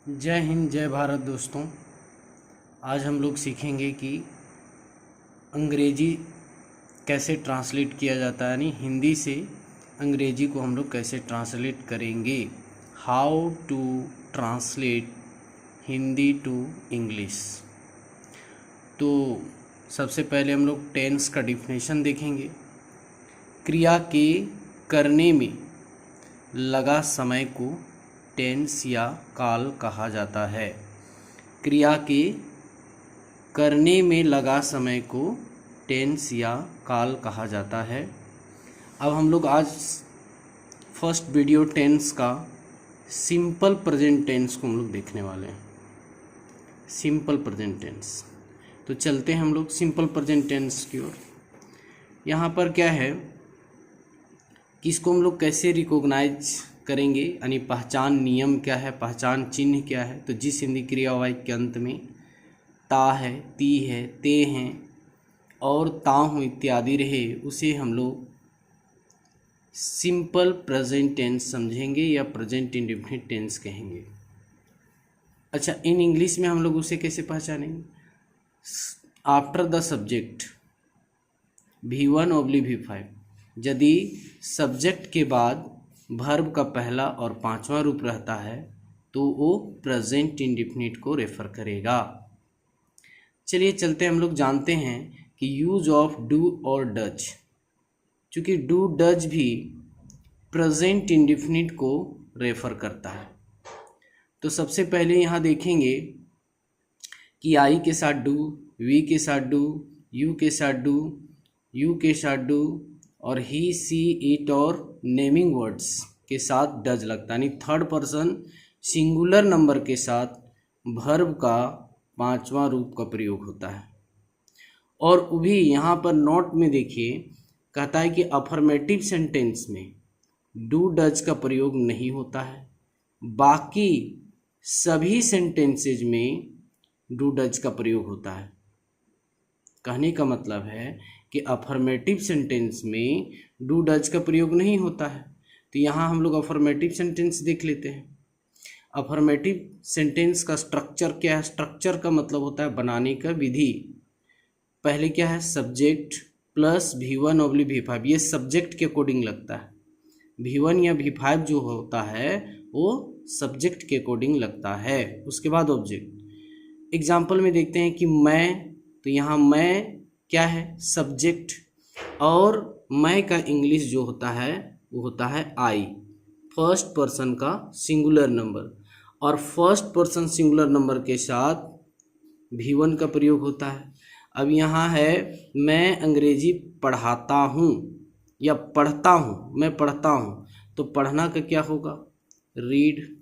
जय हिंद जय भारत दोस्तों। आज हम लोग सीखेंगे कि अंग्रेजी कैसे ट्रांसलेट किया जाता है, यानी हिंदी से अंग्रेजी को हम लोग कैसे ट्रांसलेट करेंगे। How to translate Hindi to English. तो सबसे पहले हम लोग टेंस का डिफिनेशन देखेंगे। क्रिया के करने में लगा समय को टेंस या काल कहा जाता है। क्रिया के करने में लगा समय को टेंस या काल कहा जाता है। अब हम लोग आज फर्स्ट वीडियो टेंस का सिंपल प्रेजेंट टेंस को हम लोग देखने वाले हैं। Simple present tense. तो चलते हैं हम लोग सिंपल प्रेजेंट टेंस की ओर। यहाँ पर क्या है कि इसको हम लोग कैसे रिकॉग्नाइज करेंगे, यानी पहचान नियम क्या है, पहचान चिन्ह क्या है। तो जिस हिंदी क्रिया वाक्य के अंत में ता है, ती है, ते हैं और ताहू इत्यादि रहे, उसे हम लोग सिंपल प्रेजेंट टेंस समझेंगे या प्रेजेंट इंडेफिनिट टेंस कहेंगे। अच्छा, इन इंग्लिश में हम लोग उसे कैसे पहचानेंगे? आफ्टर द सब्जेक्ट V1/V5, यदि सब्जेक्ट के बाद वर्ब का पहला और पांचवा रूप रहता है तो वो प्रेजेंट इंडेफिनिट को रेफर करेगा। चलिए चलते हम लोग जानते हैं कि यूज ऑफ डू और डज, चूँकि डू डज भी प्रेजेंट इंडेफिनिट को रेफर करता है। तो सबसे पहले यहाँ देखेंगे कि आई के साथ डू, वी के साथ डू, यू के साथ डू, यू के साथ डू और ही, सी, इट और नेमिंग वर्ड्स के साथ डज लगता है, यानी थर्ड पर्सन सिंगुलर नंबर के साथ वर्ब का पांचवा रूप का प्रयोग होता है। और वो भी यहाँ पर नोट में देखिए, कहता है कि अफर्मेटिव सेंटेंस में डू डज का प्रयोग नहीं होता है, बाकी सभी सेंटेंसेज में डू डज का प्रयोग होता है। कहने का मतलब है कि अफर्मेटिव सेंटेंस में डू डज का प्रयोग नहीं होता है। तो यहाँ हम लोग अफर्मेटिव सेंटेंस देख लेते हैं। अफर्मेटिव सेंटेंस का स्ट्रक्चर क्या है? स्ट्रक्चर का मतलब होता है बनाने का विधि। पहले क्या है? सब्जेक्ट प्लस V1/V5, ये सब्जेक्ट के अकॉर्डिंग लगता है। V1 या V5 जो होता है वो सब्जेक्ट के अकॉर्डिंग लगता है। उसके बाद ऑब्जेक्ट। एग्जाम्पल में देखते हैं कि मैं, तो यहाँ मैं क्या है? सब्जेक्ट, और मैं का इंग्लिश जो होता है वो होता है आई, फर्स्ट पर्सन का सिंगुलर नंबर, और फर्स्ट पर्सन सिंगुलर नंबर के साथ V1 का प्रयोग होता है। अब यहाँ है मैं अंग्रेजी पढ़ाता हूँ या पढ़ता हूँ, मैं पढ़ता हूँ, तो पढ़ना का क्या होगा? रीड।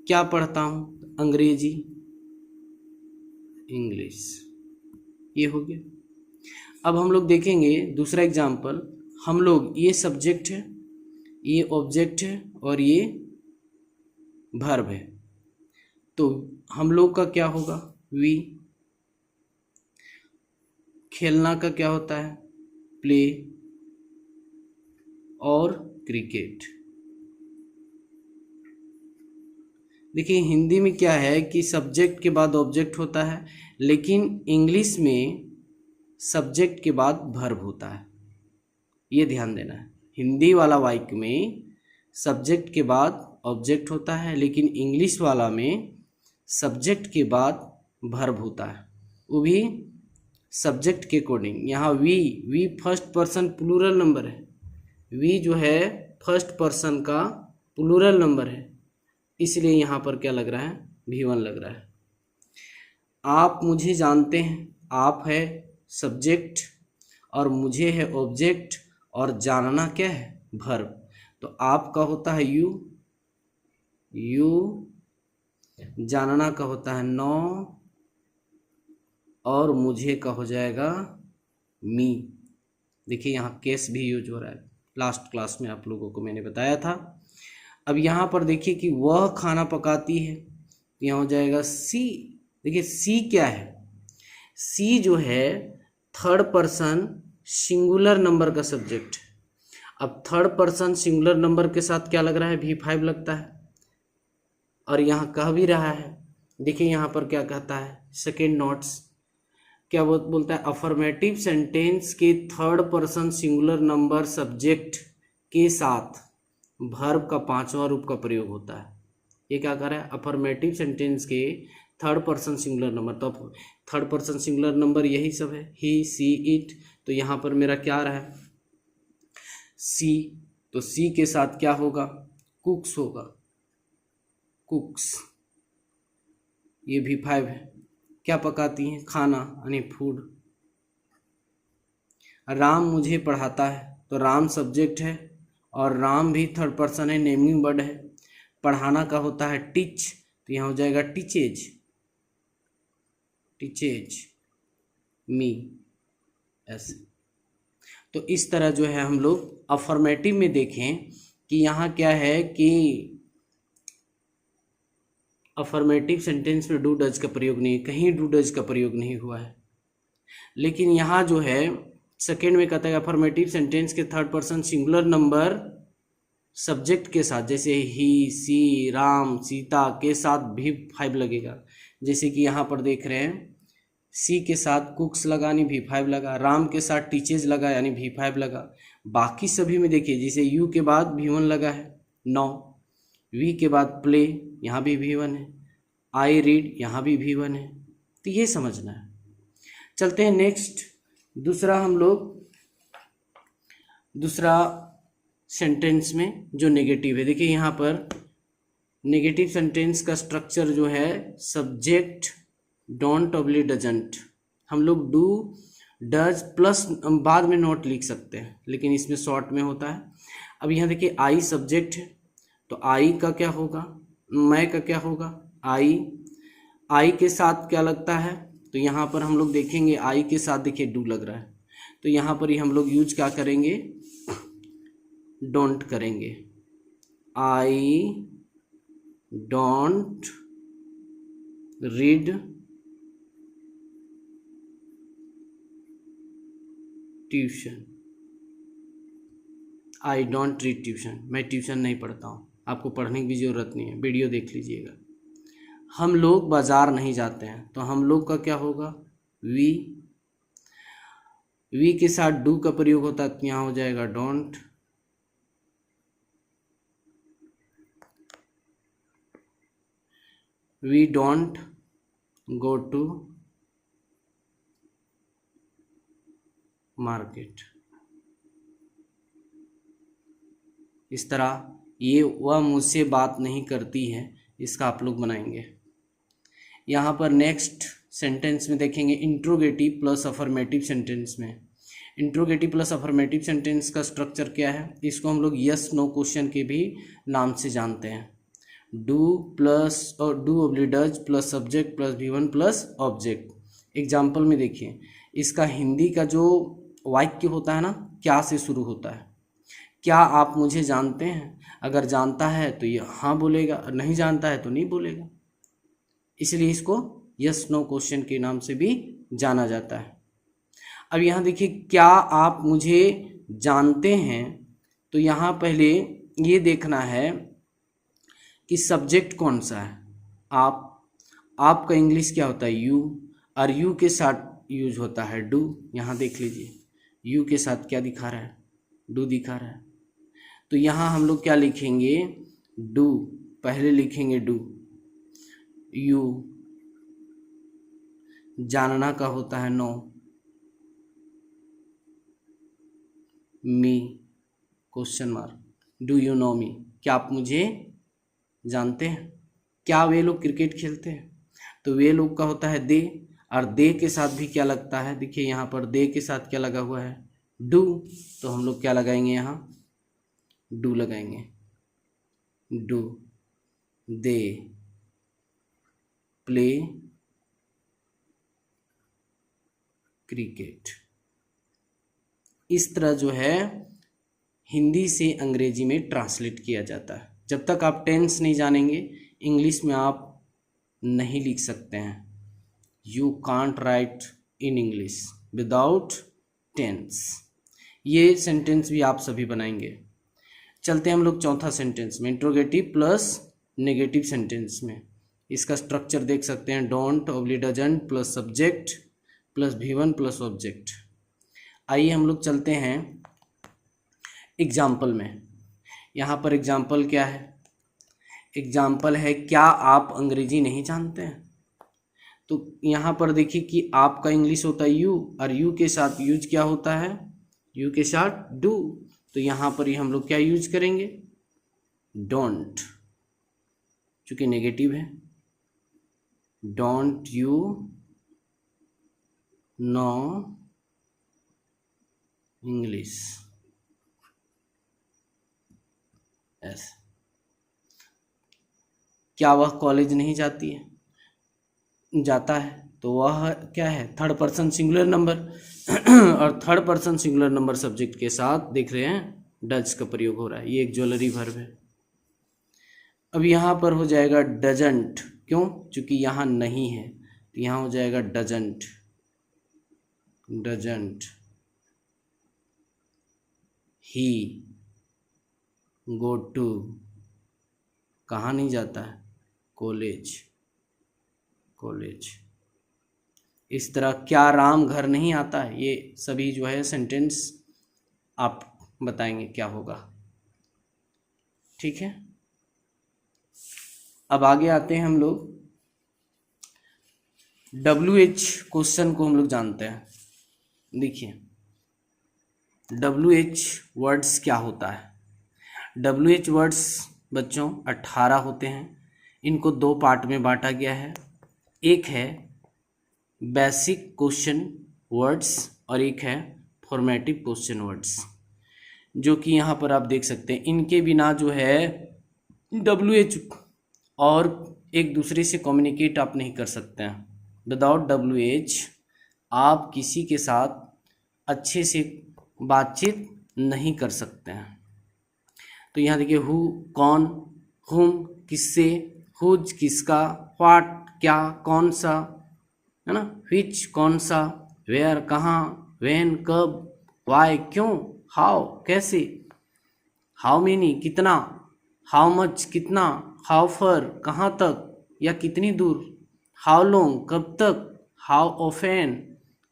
क्या पढ़ता हूँ? अंग्रेजी, इंग्लिश, ये हो गया। अब हम लोग देखेंगे दूसरा एग्जाम्पल। हम लोग, ये सब्जेक्ट है, ये ऑब्जेक्ट है और ये वर्ब है, तो हम लोग का क्या होगा? वी। खेलना का क्या होता है? प्ले और क्रिकेट। देखिए हिंदी में क्या है कि सब्जेक्ट के बाद ऑब्जेक्ट होता है, लेकिन इंग्लिश में सब्जेक्ट के बाद वर्ब होता है। ये ध्यान देना है, हिंदी वाला वाक्य में सब्जेक्ट के बाद ऑब्जेक्ट होता है, लेकिन इंग्लिश वाला में सब्जेक्ट के बाद वर्ब होता है, वो भी सब्जेक्ट के अकॉर्डिंग। यहाँ we first person plural number है। वी जो है फर्स्ट पर्सन का प्लूरल नंबर है, इसलिए यहाँ पर क्या लग रहा है? V1 लग रहा है। आप मुझे जानते हैं, आप है सब्जेक्ट और मुझे है ऑब्जेक्ट, और जानना क्या है? वर्ब। तो आपका होता है यू, जानना का होता है नो, और मुझे का हो जाएगा मी। देखिए यहाँ केस भी यूज हो रहा है, लास्ट क्लास में आप लोगों को मैंने बताया था। अब यहाँ पर देखिए कि वह खाना पकाती है, तो यहाँ हो जाएगा सी। देखिए सी क्या है? सी जो है थर्ड पर्सन सिंगुलर नंबर का सब्जेक्ट। अब थर्ड पर्सन सिंगुलर नंबर के साथ क्या लग रहा है? V5 लगता है। और यहाँ कह भी रहा है। देखिए यहाँ पर क्या कहता है, सेकेंड नोट्स क्या बोलता है, अफर्मेटिव सेंटेंस के third person singular number subject के साथ वर्ब का पांचवा रूप का प्रयोग होता है। ये क्या कर रहा है, अफर्मेटिव सेंटेंस के थर्ड पर्सन सिंगुलर नंबर, तो थर्ड पर्सन सिंगुलर नंबर यही सब है, ही सी इट, तो यहाँ पर मेरा क्या रहा है, सी, तो सी के साथ क्या होगा, कुक्स होगा, कुक्स, ये भी 5 है, क्या पकाती हैं, खाना यानी फूड। राम मुझे पढ़ाता है, तो राम सब्जेक्ट है और राम भी थर्ड पर्सन है, नेमिंग वर्ड है। पढ़ाना का होता है टीच, तो यहाँ हो जाएगा टीचेज, टीचेज मी, ऐसे। तो इस तरह जो है हम लोग अफर्मेटिव में देखें कि यहाँ क्या है कि अफर्मेटिव सेंटेंस में डू डज का प्रयोग नहीं, कहीं डू डज का प्रयोग नहीं हुआ है। लेकिन यहाँ जो है सेकेंड में कहता है अफर्मेटिव सेंटेंस के third person singular number subject के साथ, जैसे ही, सी, राम, सीता के साथ भी 5 लगेगा। जैसे कि यहाँ पर देख रहे हैं, सी के साथ कुक्स लगा यानी V5 लगा, राम के साथ टीचेज लगा यानी V5 लगा। बाकी सभी में देखिए, जैसे यू के बाद V1 लगा है 9, वी के बाद प्ले, यहाँ भी V1 है, आई रीड, यहाँ भी V1 है। तो ये समझना है। चलते हैं नेक्स्ट, दूसरा हम लोग दूसरा सेंटेंस में जो नेगेटिव है। देखिए यहाँ पर नेगेटिव सेंटेंस का स्ट्रक्चर जो है, सब्जेक्ट डोंट ऑब्ली डजंट, हम लोग डू डज प्लस बाद में नोट लिख सकते हैं, लेकिन इसमें शॉर्ट में होता है। अब यहाँ देखिए आई सब्जेक्ट है, तो आई का क्या होगा, मैं का क्या होगा, आई के साथ क्या लगता है, तो यहाँ पर हम लोग देखेंगे आई के साथ देखिए डू लग रहा है, तो यहाँ पर ही हम लोग यूज क्या करेंगे, डोंट करेंगे। I don't read tuition, I don't read tuition, मैं ट्यूशन नहीं पढ़ता हूँ। आपको पढ़ने की भी ज़रूरत नहीं है, वीडियो देख लीजिएगा। हम लोग बाज़ार नहीं जाते हैं, तो हम लोग का क्या होगा, वी के साथ डू का प्रयोग होता है, तो यहाँ हो जाएगा don't. We don't go to market. इस तरह ये वह मुझसे बात नहीं करती है, इसका आप लोग बनाएंगे। यहाँ पर नेक्स्ट सेंटेंस में देखेंगे इंट्रोगेटिव प्लस अफर्मेटिव सेंटेंस में। इंट्रोगेटिव प्लस अफर्मेटिव सेंटेंस का स्ट्रक्चर क्या है, इसको हम लोग यस नो क्वेश्चन के भी नाम से जानते हैं। डू प्लस और do ऑब्ली does plus subject plus V1 plus object. Example में देखिए, इसका हिंदी का जो वाक्य होता है ना, क्या से शुरू होता है, क्या आप मुझे जानते हैं, अगर जानता है तो ये हाँ बोलेगा, और नहीं जानता है तो नहीं बोलेगा, इसलिए इसको यस नो क्वेश्चन के नाम से भी जाना जाता है। अब यहाँ देखिए, क्या आप मुझे जानते हैं, तो यहाँ पहले ये देखना है कि सब्जेक्ट कौन सा है। आपका इंग्लिश क्या होता है, यू, और यू के साथ यूज होता है डू। यहाँ देख लीजिए, यू के साथ क्या दिखा रहा है, डू दिखा रहा है, तो यहाँ हम लोग क्या लिखेंगे, डू, पहले लिखेंगे डू। यू, जानना का होता है no, me question mark, do you know me, क्या आप मुझे जानते हैं। क्या वे लोग क्रिकेट खेलते हैं, तो वे लोग का होता है दे, और दे के साथ भी क्या लगता है, देखिए यहाँ पर दे के साथ क्या लगा हुआ है, डू, तो हम लोग क्या लगाएंगे, यहाँ डू लगाएंगे। Do they play cricket. इस तरह जो है हिंदी से अंग्रेजी में ट्रांसलेट किया जाता है। जब तक आप टेंस नहीं जानेंगे, इंग्लिश में आप नहीं लिख सकते हैं। You can't write in English without tense. ये सेंटेंस भी आप सभी बनाएंगे। चलते हैं हम लोग चौथा सेंटेंस में, इंट्रोगेटिव प्लस नेगेटिव सेंटेंस में। इसका स्ट्रक्चर देख सकते हैं, don't oblique doesn't plus subject plus V1 plus object. आइए हम लोग चलते हैं एग्जाम्पल में। यहाँ पर एग्जाम्पल क्या है? एग्जाम्पल है क्या आप अंग्रेजी नहीं जानते हैं? तो यहाँ पर देखिए कि आपका इंग्लिश होता है यू, और यू के साथ यूज क्या होता है? यू के साथ डू। तो यहाँ पर हम लोग क्या यूज करेंगे? डोंट, चूंकि नेगेटिव है। डोंट यू नो इंग्लिश, ऐसे। क्या वह कॉलेज नहीं जाती है? जाता है, तो वह क्या है? थर्ड पर्सन सिंगुलर नंबर और third person singular number subject के साथ देख रहे हैं डज का प्रयोग हो रहा है। ये एक ज्वेलरी वर्ब है। अब यहाँ पर हो जाएगा डजंट, क्यों? क्योंकि यहाँ नहीं है, तो यहाँ हो जाएगा doesn't. Doesn't he go to, कहाँ नहीं जाता है? College, college. इस तरह क्या राम घर नहीं आता है? ये सभी जो है सेंटेंस आप बताएंगे क्या होगा, ठीक है। अब आगे आते हैं हम लोग। WH क्वेश्चन को हम लोग जानते हैं। देखिए WH वर्ड्स क्या होता है? WH वर्ड्स बच्चों 18 होते हैं। इनको दो पार्ट में बांटा गया है। एक है बेसिक क्वेश्चन वर्ड्स और एक है फॉर्मेटिव क्वेश्चन वर्ड्स, जो कि यहाँ पर आप देख सकते हैं। इनके बिना जो है WH और एक दूसरे से कम्युनिकेट आप नहीं कर सकते हैं। विदाउट WH आप किसी के साथ अच्छे से बातचीत नहीं कर सकते हैं। तो यहाँ देखिए हु कौन, हुम किससे, हुज किसका, व्हाट क्या कौन सा, है ना, व्हिच कौन सा, वेयर कहाँ, व्हेन कब, वाई क्यों, हाउ कैसे, हाउ मेनी कितना, हाउ मच कितना, हाउ फर कहाँ तक या कितनी दूर, हाउ लॉन्ग कब तक, हाउ ऑफेन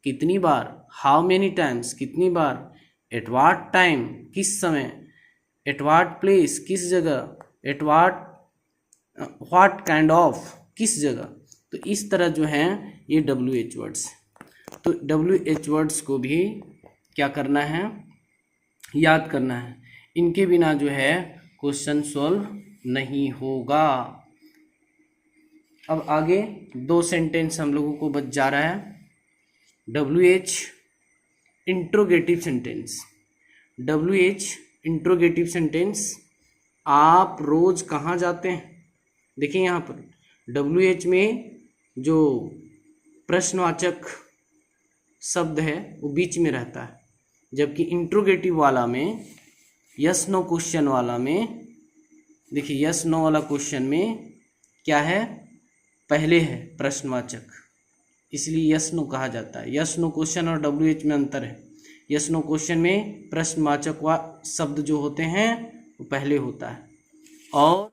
कितनी बार, हाउ मेनी टाइम्स कितनी बार, एट व्हाट टाइम किस समय, एट व्हाट प्लेस किस जगह, एट व्हाट काइंड ऑफ किस जगह। तो इस तरह जो है ये WH वर्ड्स। तो WH वर्ड्स को भी क्या करना है? याद करना है। इनके बिना जो है क्वेश्चन सॉल्व नहीं होगा। अब आगे दो सेंटेंस हम लोगों को बच जा रहा है। WH interrogative sentence. WH interrogative sentence, आप रोज कहाँ जाते हैं? देखिए यहाँ पर WH में जो प्रश्नवाचक शब्द है वो बीच में रहता है, जबकि इंट्रोगेटिव वाला में यस नो क्वेश्चन वाला में देखिए यस नो वाला क्वेश्चन में क्या है? पहले है प्रश्नवाचक, इसलिए यस नो कहा जाता है। यस नो क्वेश्चन और WH में अंतर है। यस नो क्वेश्चन में प्रश्नवाचक शब्द जो होते हैं वो पहले होता है, और